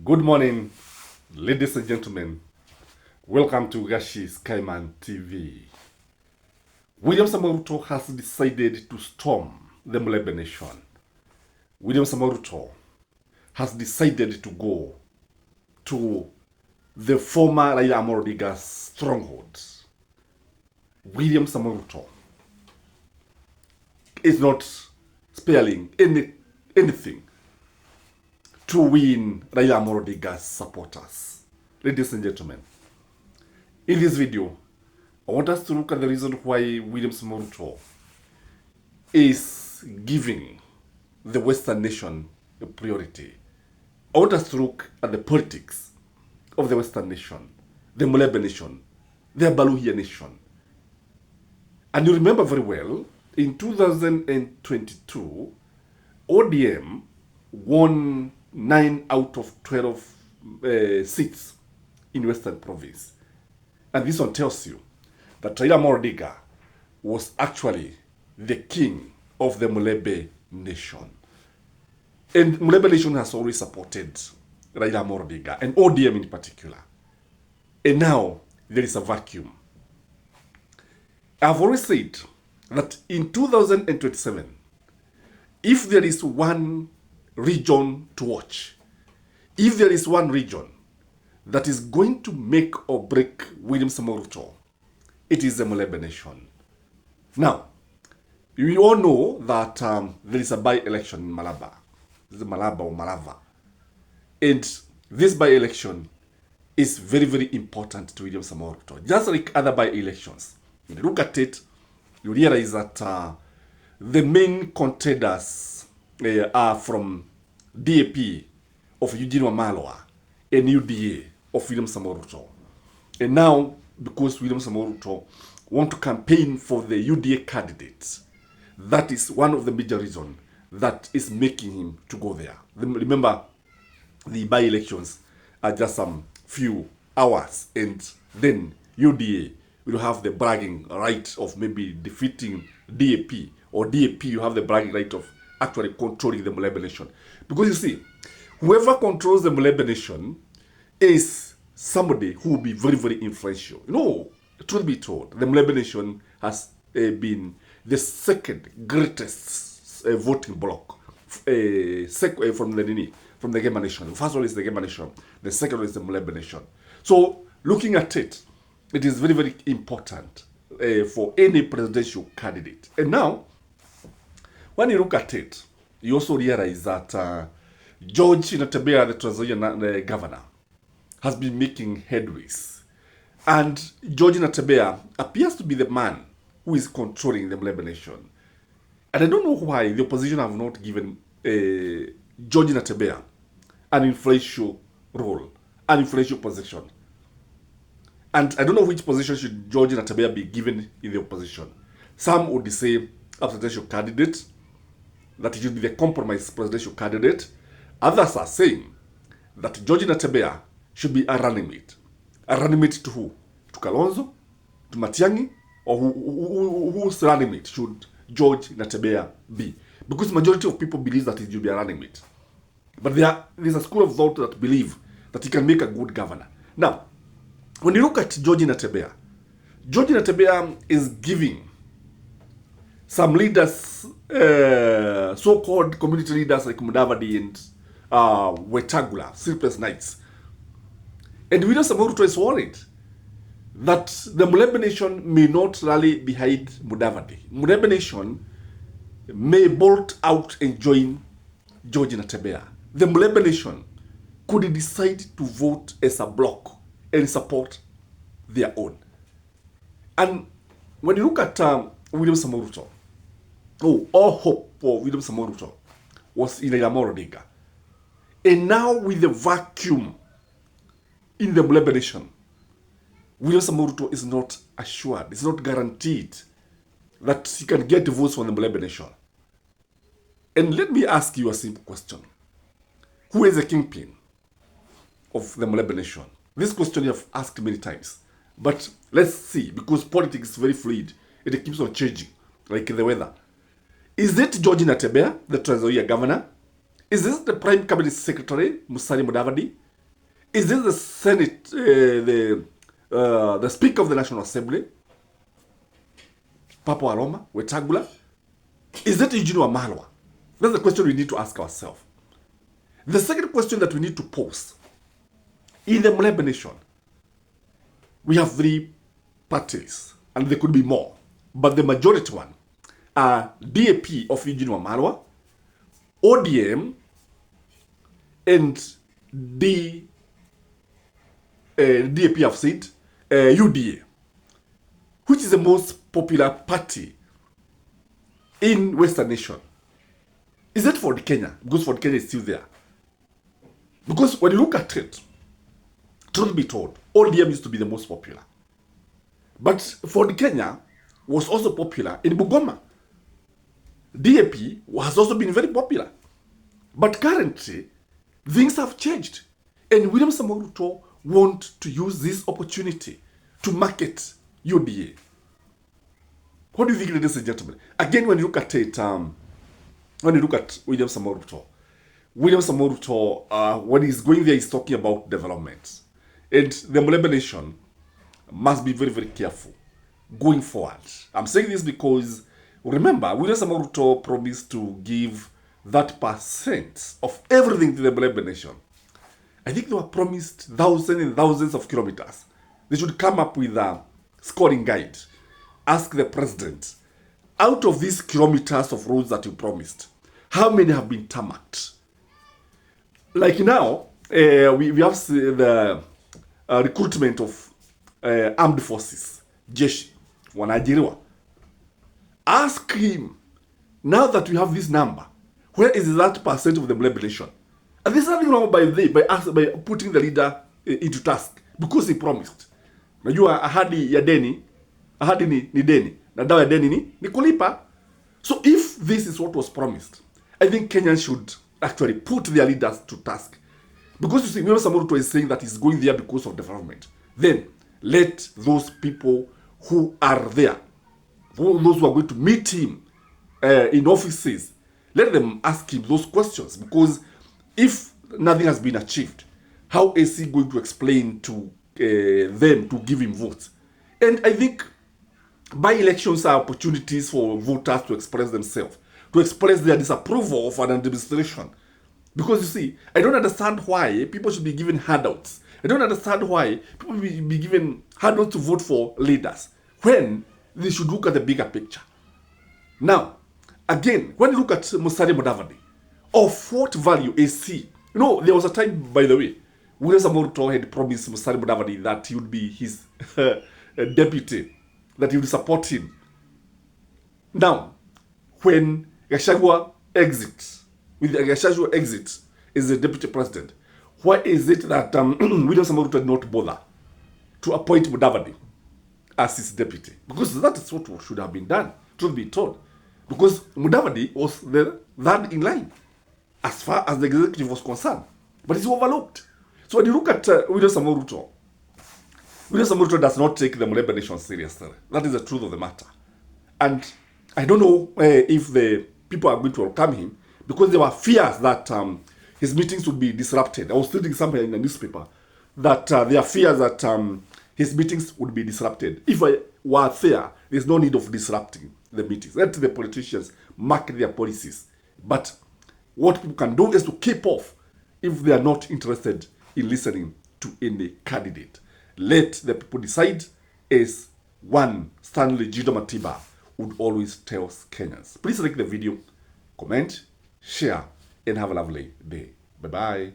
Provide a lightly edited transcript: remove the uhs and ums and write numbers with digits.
Good morning, ladies and gentlemen. Welcome to Gashi Skyman TV. William Samoei Ruto has decided to storm the Mulebe Nation. William Samoei Ruto has decided to go to the former Raila Amolo Odinga's stronghold. William Samoei Ruto is not sparing anything to win Raila Amolo Odinga's supporters. Ladies and gentlemen, in this video, I want us to look at the reason why William Samoei Ruto is giving the Western nation a priority. I want us to look at the politics of the Western nation, the Mulebe nation, the Abaluhia nation. And you remember very well, in 2022, ODM won 9 out of 12 seats in Western Province. And this one tells you that Raila Amolo Odinga was actually the king of the Mulebe nation. And Mulebe nation has always supported Raila Amolo Odinga and ODM in particular. And now there is a vacuum. I've always said that in 2027, if there is one region to watch, if there is one region that is going to make or break William Samoei Ruto, it is the Mulebe nation. Now, we all know that there is a by-election in Malaba. This is Malaba or Malava. And this by-election is very, very important to William Samoei Ruto. Just like other by-elections, when you look at it, you realize that the main contenders are from DAP of Eugene Wamalwa and UDA of William Samoei Ruto. And now, because William Samoei Ruto want to campaign for the UDA candidates, that is one of the major reasons that is making him to go there. Remember, the by-elections are just some few hours, and then UDA will have the bragging right of maybe defeating DAP, or DAP you have the bragging right of actually controlling the Mulebe nation. Because you see, whoever controls the Mulebe nation is somebody who will be very, very influential. You know, truth be told, the Mulebe nation has been the second greatest voting bloc from the Gema nation. The first one is the Gema nation. The second one is the Mulebe nation. So, looking at it, it is very, very important for any presidential candidate. And now, when you look at it, you also realize that George Natembeya, the Tanzanian governor, has been making headways. And George Natembeya appears to be the man who is controlling the Mulebe nation. And I don't know why the opposition have not given George Natembeya an influential role, an influential position. And I don't know which position should George Natembeya be given in the opposition. Some would say a presidential candidate, that he should be the compromise presidential candidate. Others are saying that George Natembeya should be a running mate. A running mate to who? To Kalonzo? To Matiang'i? Or whose running mate should George Natembeya be? Because majority of people believe that he should be a running mate. But there's a school of thought that believe that he can make a good governor. Now, when you look at George Natembeya is giving some leaders, so-called community leaders like Mudavadi and Wetangula, sleepless nights. And William Samoei Ruto is worried that the Mulebe nation may not rally behind Mudavadi. Mulebe nation may bolt out and join George Natembeya. The Mulebe nation could decide to vote as a bloc and support their own. And when you look at William Samoei Ruto, all hope for William Samoei Ruto was in Raila Amolo Odinga. And now with the vacuum in the Mulebe nation, William Samoei Ruto is not assured, it's not guaranteed that he can get votes from the Mulebe nation. And let me ask you a simple question. Who is the kingpin of the Mulebe nation? This question you have asked many times. But let's see, because politics is very fluid. It keeps on changing, like the weather. Is it George Natembeya, the Tanzania governor? Is this the Prime Cabinet Secretary, Musalia Mudavadi? Is this the Senate, the Speaker of the National Assembly, Papa Aroma, Wetangula? Is that Eugene Wamalwa? That's the question we need to ask ourselves. The second question that we need to pose, in the Mlembe nation, we have 3 parties, and there could be more, but the majority one are DAP of Eugene Wamalwa, ODM, and DAP have said UDA, which is the most popular party in Western nation. Is it Ford Kenya? Because Ford Kenya is still there. Because when you look at it, truth be told, ODM used to be the most popular. But Ford Kenya was also popular in Bugoma. DAP has also been very popular. But currently, things have changed. And William Samoei Ruto wants to use this opportunity to market UDA. What do you think, ladies and gentlemen? Again, when you look at it, when you look at William Samoei Ruto, when he's going there, he's talking about development. And the Mlembe nation must be very, very careful going forward. I'm saying this because, remember, William Samoei Ruto promised to give that % of everything to the Mlembe nation. I think they were promised thousands and thousands of kilometers. They should come up with a scoring guide. Ask the president, out of these kilometers of roads that you promised, how many have been tarmacked? Like now, we have the recruitment of armed forces, jeshi, wanajiriwa. Ask him, now that we have this number, where is that % of the Mlembe nation? And there's nothing wrong by putting the leader into task, because he promised. Najua ahadi ya deni, ahadi ni deni, na dawa ya deni ni kulipa. So if this is what was promised, I think Kenyans should actually put their leaders to task. Because you see, William Samoei Ruto is saying that he's going there because of development. Then let those people who are there, those who are going to meet him in offices, let them ask him those questions. Because if nothing has been achieved, how is he going to explain to them to give him votes? And I think by-elections are opportunities for voters to express themselves, to express their disapproval of an administration. Because you see, I don't understand why people should be given handouts. I don't understand why people will be given handouts to vote for leaders when they should look at the bigger picture. Now, again, when you look at Musalia Mudavadi, of what value is he? You know, there was a time, by the way, William Samoei Ruto had promised Musalia Mudavadi that he would be his deputy, that he would support him. Now, when Gachagua exits, with Gachagua exit as the deputy president, why is it that William Samoei Ruto did not bother to appoint Mudavadi as his deputy? Because that is what should have been done, truth be told. Because Mudavadi was the third in line as far as the executive was concerned. But it's overlooked. So when you look at William Samoei Ruto does not take the Mlembe nation seriously. That is the truth of the matter. And I don't know if the people are going to welcome him, because there were fears that his meetings would be disrupted. I was reading somewhere in the newspaper that there are fears that his meetings would be disrupted. If I were there, there's no need of disrupting the meetings. Let the politicians market their policies. But what people can do is to keep off if they are not interested in listening to any candidate. Let the people decide, as one Stanley Jido Matiba would always tell Kenyans. Please like the video, comment, share, and have a lovely day. Bye-bye.